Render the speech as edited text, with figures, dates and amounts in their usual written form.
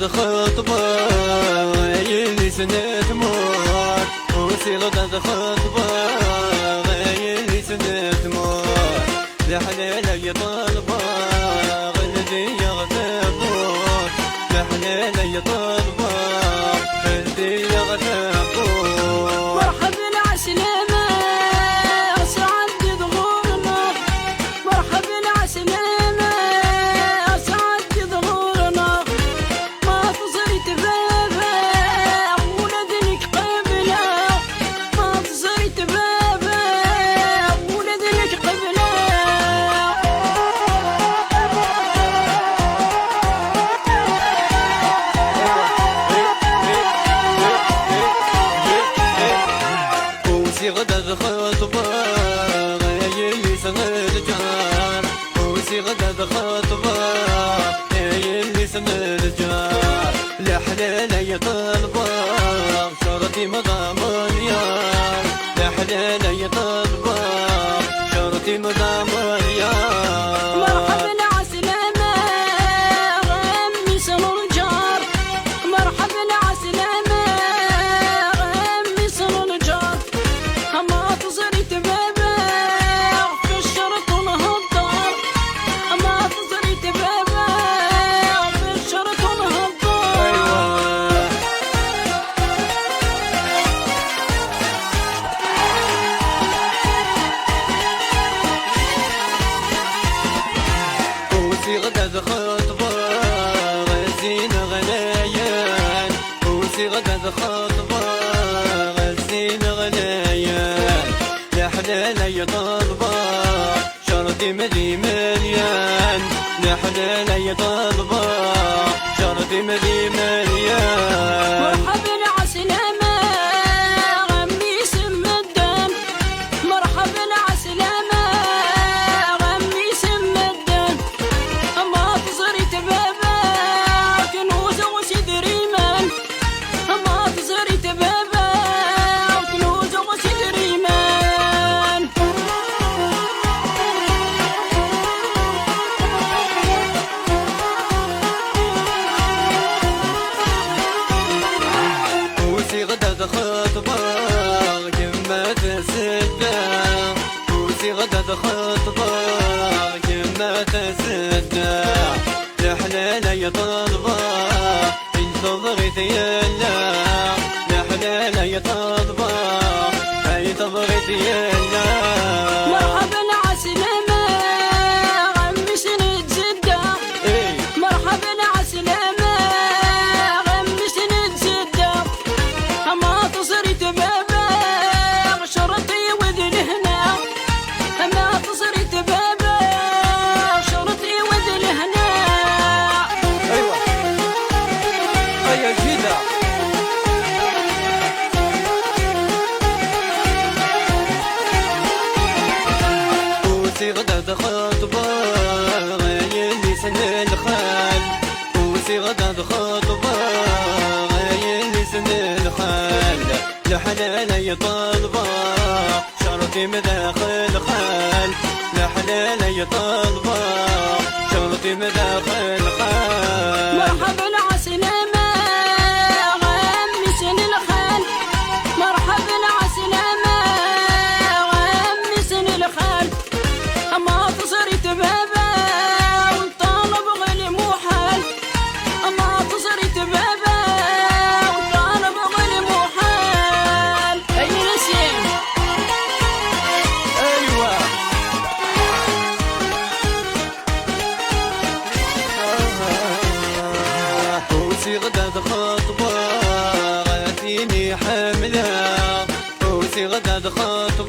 خطبة يلي سنة موت وسي غدا خطبة يلي سنة موت لحلال يا طلبة غلدي يا غتابوت لحلال يا طلبة غلدي يا غتابوت مرحبا عسلامة أسعد ظهورنا مرحبا عسلامة أسعد ظهورنا ما تصرت بابا ولدنك قبله ما تصرت بابا ولدنك قبله وسي غدا خطبة يلي سنة جار وسي غدا خطبة يلي سنة جار لحلال يا طلبة شرطي مضام اليار لحلال يا طلبة شرطي مضام اليار مرحبا عسلامة غمي سنو الجار مرحبا عسلامة غمي سنو الجار ما تصرت بابا في الشرط ونهضر ما تصرت بابا في الشرط ونهضر وسي غدا خطبة غزين غلايان وسي غدا خطبة غزين غلايان لحلال يا طلبة شرطي مدي مليان لحلال يا طلبة شرطي مدي مليان مرحبا عسلامة غمي سم الدم مرحبا عسلامة غمي سم الدم ما تصرت بابا كنوز وسدري من ما تصرت بابا كنوز وسدري من وسي غدا خطبة كما تسدى وسي غدا خطبة كما تسدى لحلال يا طلبة انتظري يلا لحلال يا طلبة انتظري يلا مرحبا عسلامة غمي سنة جدة مرحبا عسلامة غمي سنة جدة ما تصرت بابا شرطي وذن هنا ما تصرت بابا شرطي وذن هنا ايوه هيا جدة وسي غدا خطبة يلي سنة الخال وسي غدا خطبة يلي سنة الخال لحلال يا طلبة شرطي مداخل خال لحلال يا طلبة شرطي مداخل خال مرحبا عسلامة غمي سن الخال مرحبا عسلامة غمي سن الخال ما تصرت بابا والطالب غلي محال ما تصرت بابا والطالب غلي محال أي نسيم ايوه وسي غدا خطبة غاتيني حاملة وسي غدا خطبة